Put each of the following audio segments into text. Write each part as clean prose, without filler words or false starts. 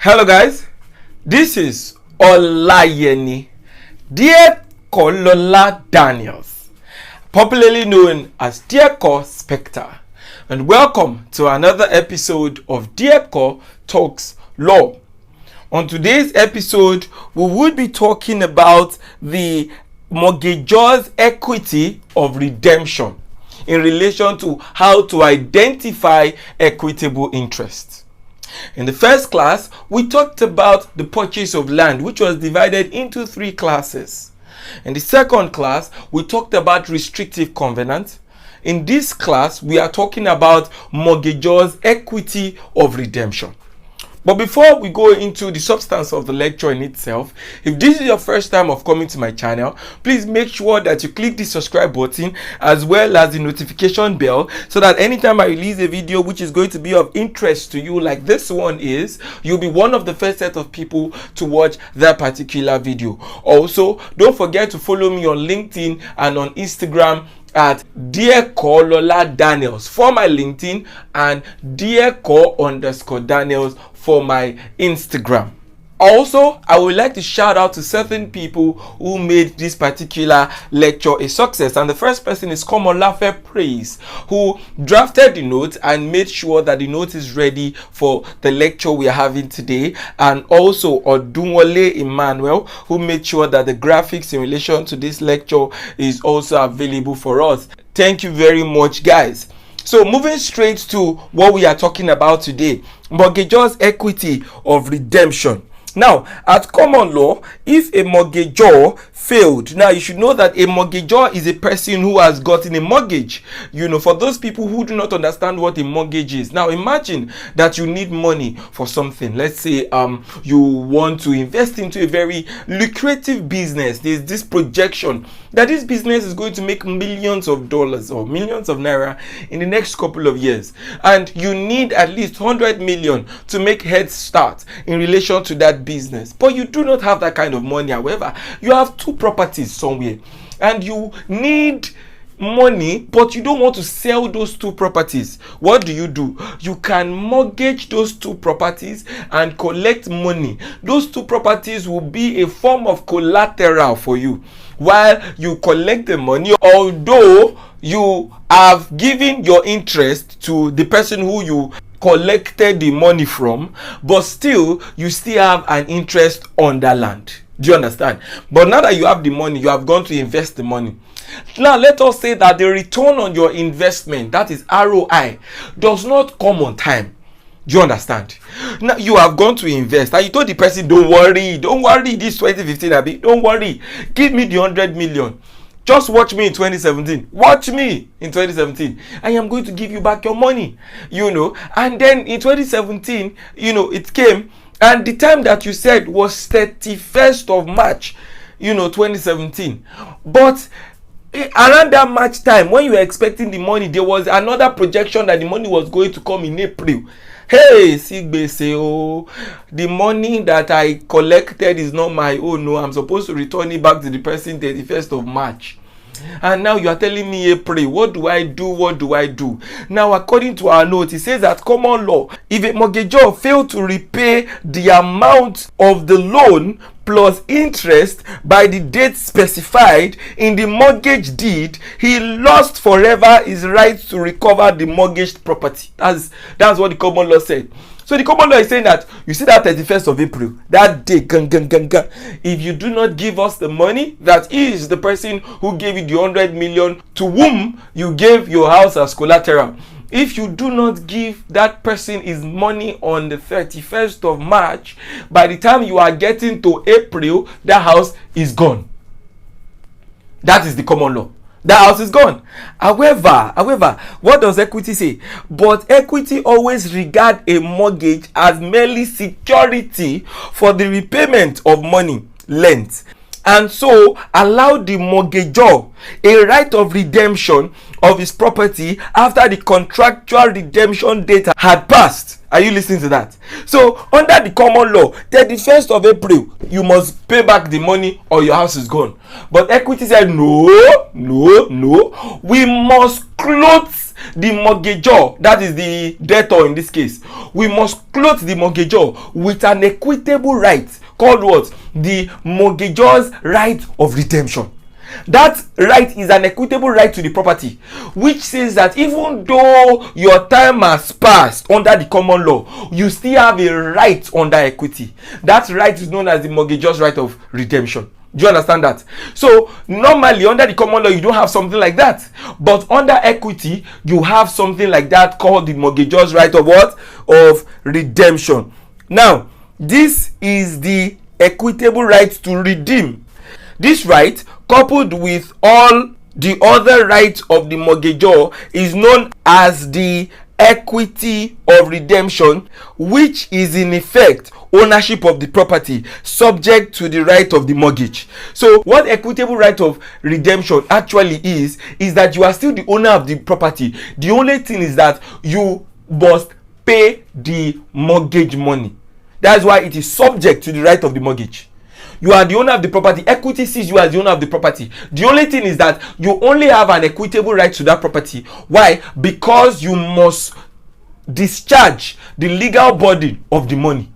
Hello guys, this is Olayeni Dieko Daniels, popularly known as Dieko Spectre, and welcome to another episode of Dieko Talks Law. On today's episode, we would be talking about the mortgagor's equity of redemption in relation to how to identify equitable interest. In the first class, we talked about the purchase of land, which was divided into three classes. In the second class, we talked about restrictive covenant. In this class, we are talking about mortgagor's equity of redemption. But before we go into the substance of the lecture in itself, if this is your first time of coming to my channel, please make sure that you click the subscribe button as well as the notification bell, so that anytime I release a video which is going to be of interest to you, like this one is, you'll be one of the first set of people to watch that particular video. Also, don't forget to follow me on LinkedIn and on Instagram at Dieko Daniels for my LinkedIn and Dieko_Daniels for my Instagram. Also, I would like to shout out to certain people who made this particular lecture a success. And the first person is Komolafe Praise, who drafted the notes and made sure that the note is ready for the lecture we are having today. And also Odunwole Emmanuel, who made sure that the graphics in relation to this lecture is also available for us. Thank you very much, guys. So moving straight to what we are talking about today, mortgagor's equity of redemption. Now, at common law, if a mortgagor failed, now you should know that a mortgagor is a person who has gotten a mortgage. For those people who do not understand what a mortgage is. Now, imagine that you need money for something. Let's say you want to invest into a very lucrative business. There's this projection that this business is going to make millions of dollars or millions of naira in the next couple of years. And you need at least 100 million to make head start in relation to that business. But you do not have that kind of money. However, you have two properties somewhere and you need money, but you don't want to sell those two properties. What do? You can mortgage those two properties and collect money. Those two properties will be a form of collateral for you while you collect the money, although you have given your interest to the person who you collected the money from, but still you still have an interest on that land. Do you understand? But now that you have the money, you have gone to invest the money. Now let us say that the return on your investment, that is ROI, does not come on time. Do you understand? Now you have gone to invest and you told the person, don't worry, this 2015 Abi, don't worry, give me the 100 million. Just watch me in 2017. Watch me in 2017. I am going to give you back your money. And then in 2017, it came, and the time that you said was 31st of March, 2017. But around that March time, when you were expecting the money, there was another projection that the money was going to come in April. Hey, Sigbese, the money that I collected is not my own. No, I'm supposed to return it back to the person 31st of March. And now you are telling me April. What do I do? Now, according to our note, it says that common law, if a mortgagor failed to repay the amount of the loan plus interest by the date specified in the mortgage deed, he lost forever his right to recover the mortgaged property. That's what the common law said. So the common law is saying that, you see that 31st of April, that day, if you do not give us the money, that is the person who gave you the 100 million to whom you gave your house as collateral. If you do not give that person his money on the 31st of March, by the time you are getting to April, that house is gone. That is the common law. That house is gone. However, what does equity say? But equity always regard a mortgage as merely security for the repayment of money lent, and so allow the mortgagor a right of redemption of his property after the contractual redemption date had passed. Are you listening to that? So under the common law, 31st of April, you must pay back the money or your house is gone. But equity said, no. We must close the mortgagor, that is the debtor in this case, we must clothe the mortgagor with an equitable right called what? The mortgagor's right of redemption. That right is an equitable right to the property, which says that even though your time has passed under the common law, you still have a right under equity. That right is known as the mortgagor's right of redemption. Do you understand that? So normally under the common law you don't have something like that, but under equity you have something like that called the mortgagor's right of what? Of redemption. Now this is the equitable right to redeem. This right, coupled with all the other rights of the mortgagor, is known as the equity of redemption, which is in effect ownership of the property subject to the right of the mortgage. So what equitable right of redemption actually is that you are still the owner of the property. The only thing is that you must pay the mortgage money. That's why it is subject to the right of the mortgage. You are the owner of the property. Equity sees you as the owner of the property. The only thing is that you only have an equitable right to that property. Why? Because you must discharge the legal burden of the money.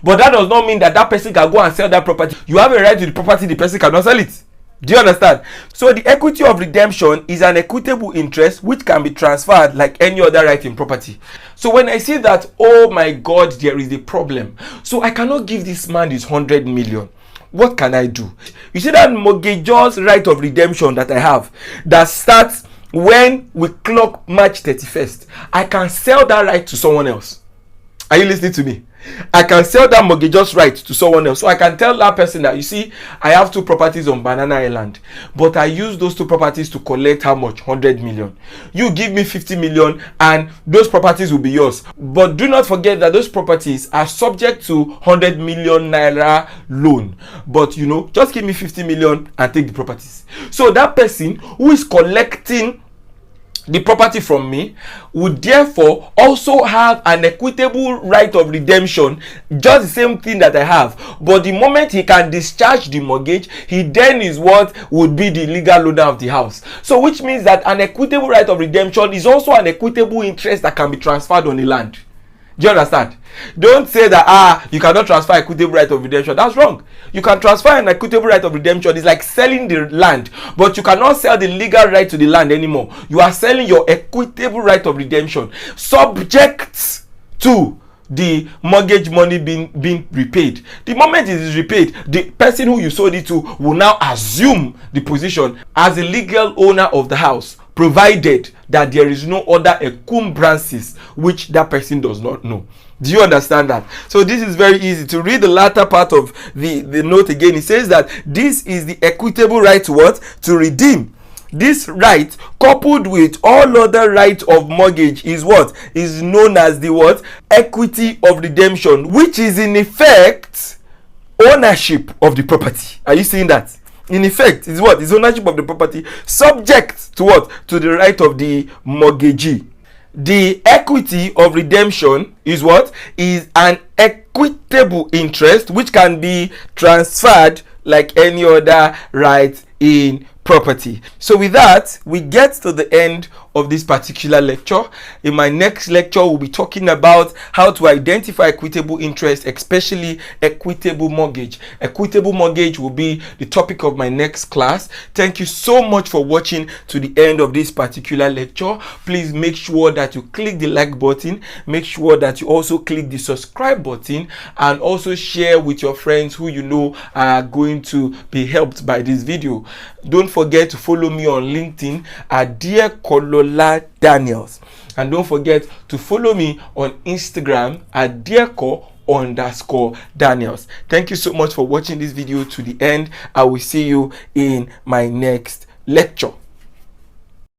But that does not mean that that person can go and sell that property. You have a right to the property, the person cannot sell it. Do you understand? So the equity of redemption is an equitable interest which can be transferred like any other right in property. So when I say that, oh my God, there is a problem, so I cannot give this man this 100 million. What can I do? You see that mortgagor's right of redemption that I have, that starts when we clock March 31st. I can sell that right to someone else. Are you listening to me? I can sell that mortgagor's right to someone else. So I can tell that person that, you see, I have 2 properties on Banana Island, but I use those 2 properties to collect how much? 100 million. You give me 50 million and those properties will be yours. But do not forget that those properties are subject to 100 million naira loan. But you know, just give me 50 million and take the properties. So that person who is collecting the property from me would therefore also have an equitable right of redemption, just the same thing that I have. But the moment he can discharge the mortgage, he then is what would be the legal owner of the house. So which means that an equitable right of redemption is also an equitable interest that can be transferred on the land. Do you understand? Don't say that you cannot transfer equitable right of redemption. That's wrong. You can transfer an equitable right of redemption. It's like selling the land, but you cannot sell the legal right to the land anymore. You are selling your equitable right of redemption, subject to the mortgage money being repaid. The moment it is repaid, the person who you sold it to will now assume the position as the legal owner of the house, provided that there is no other encumbrances which that person does not know. Do you understand that? So this is very easy. To read the latter part of the note again, it says that this is the equitable right to what? To redeem. This right, coupled with all other rights of mortgage, is what? Is known as the what? Equity of redemption, which is in effect ownership of the property. Are you seeing that? In effect, is what? Is ownership of the property subject to what? To the right of the mortgagee. The equity of redemption is what? Is an equitable interest which can be transferred like any other right in property. So with that, we get to the end of this particular lecture. In my next lecture, we'll be talking about how to identify equitable interest, especially equitable mortgage. Equitable mortgage will be the topic of my next class. Thank you so much for watching to the end of this particular lecture. Please make sure that you click the like button. Make sure that you also click the subscribe button, and also share with your friends who you know are going to be helped by this video. Don't forget to follow me on LinkedIn at Dieko Daniels, and don't forget to follow me on Instagram at Dieko_Daniels. Thank you so much for watching this video to the end. I will see you in my next lecture.